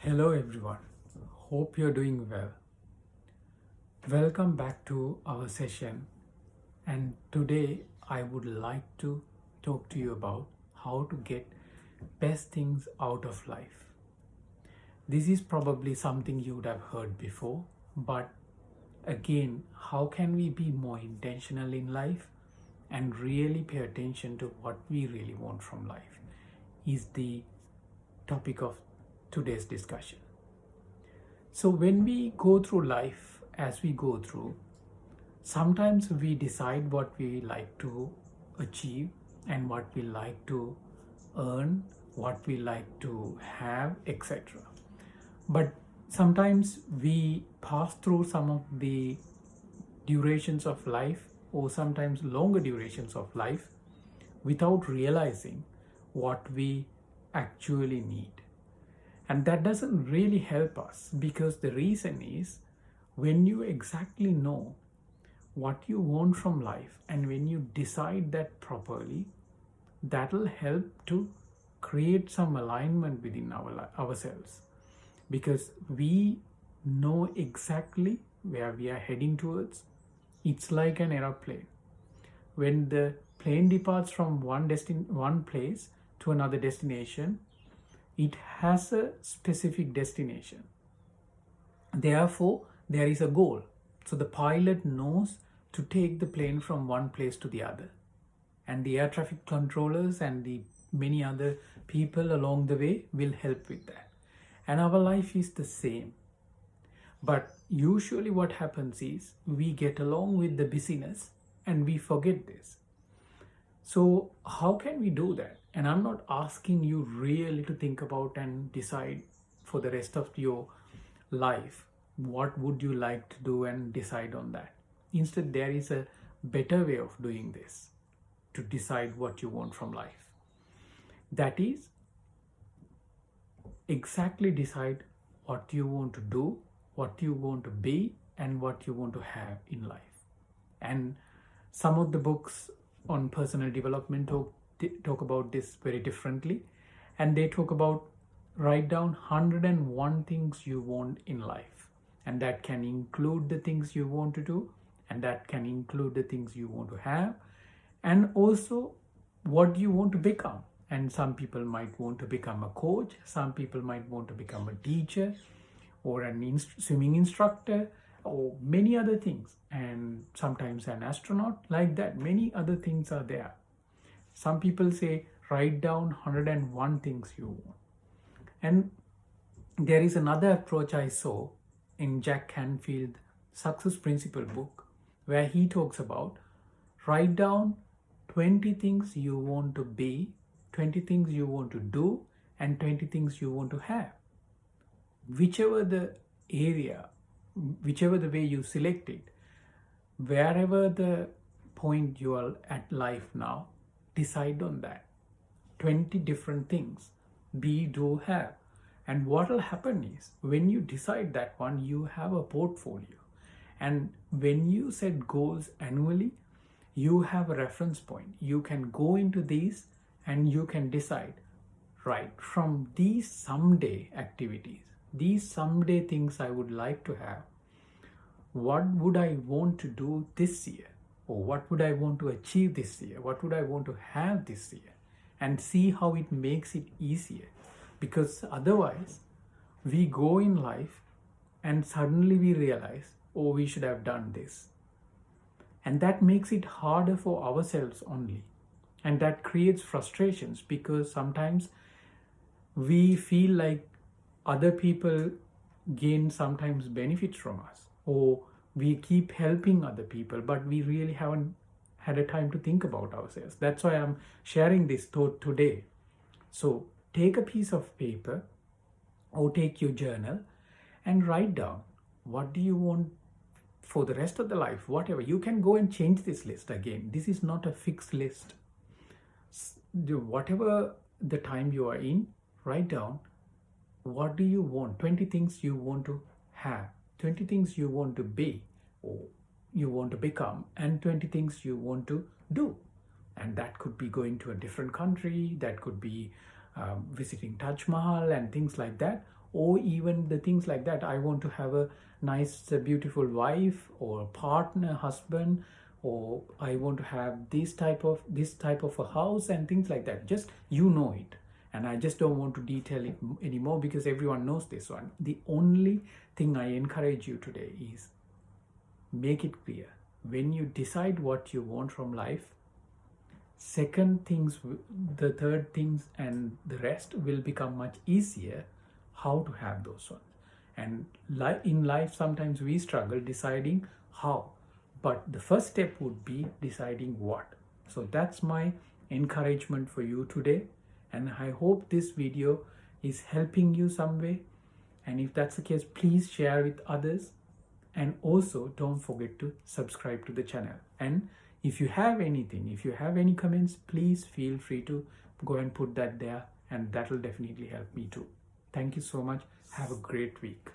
Hello everyone, hope you're doing well. Welcome back to our session, and today I would like to talk to you about how to get best things out of life. This is probably something you would have heard before, but again, how can we be more intentional in life and really pay attention to what we really want from life is the topic of today's discussion. So, when we go through life, as we go through, sometimes we decide what we like to achieve and what we like to earn, what we like to have, etc. But sometimes we pass through some of the durations of life or sometimes longer durations of life without realizing what we actually need. And that doesn't really help us because the reason is when you exactly know what you want from life and when you decide that properly, that'll help to create some alignment within ourselves because we know exactly where we are heading towards. It's like an aeroplane. When the plane departs from one place to another destination, it has a specific destination. Therefore, there is a goal. So the pilot knows to take the plane from one place to the other. And the air traffic controllers and the many other people along the way will help with that. And our life is the same. But usually what happens is we get along with the busyness and we forget this. So, how can we do that? And I'm not asking you really to think about and decide for the rest of your life what would you like to do and decide on that. Instead, there is a better way of doing this to decide what you want from life. That is, exactly decide what you want to do, what you want to be, and what you want to have in life. And some of the books on personal development talk about this very differently, and they talk about write down 101 things you want in life, and that can include the things you want to do, and that can include the things you want to have, and also what you want to become. And some people might want to become a coach, some people might want to become a teacher or an swimming instructor or many other things, and sometimes an astronaut, like that many other things are there. Some people say write down 101 things you want. And there is another approach I saw in Jack Canfield Success Principle book where he talks about write down 20 things you want to be, 20 things you want to do, and 20 things you want to have. Whichever the area, whichever the way you select it, wherever the point you are at life now, decide on that. 20 different things be, do, have. And what will happen is when you decide that one, you have a portfolio. And when you set goals annually, you have a reference point. You can go into these and you can decide, right, from these someday activities, these someday things I would like to have, what would I want to do this year? Or what would I want to achieve this year? What would I want to have this year? And see how it makes it easier. Because otherwise, we go in life and suddenly we realize, oh, we should have done this. And that makes it harder for ourselves only. And that creates frustrations because sometimes we feel like other people gain sometimes benefits from us, or we keep helping other people, but we really haven't had a time to think about ourselves. That's why I'm sharing this thought today. So take a piece of paper or take your journal and write down what do you want for the rest of the life, whatever. You can go and change this list again. This is not a fixed list. Whatever the time you are in, write down what do you want, 20 things you want to have, 20 things you want to be or you want to become, and 20 things you want to do. And that could be going to a different country, that could be visiting Taj Mahal and things like that, or even the things like that. I want to have a nice beautiful wife or partner, husband, or I want to have this type of a house and things like that. Just it, and I just don't want to detail it anymore because everyone knows this one. The only thing I encourage you today is make it clear. When you decide what you want from life, the third things and the rest will become much easier how to have those ones. And in life, sometimes we struggle deciding how, but the first step would be deciding what. So that's my encouragement for you today, and I hope this video is helping you some way. And if that's the case, please share with others, and also don't forget to subscribe to the channel. And if you have any comments, please feel free to go and put that there, and that will definitely help me too. Thank you so much. Have a great week.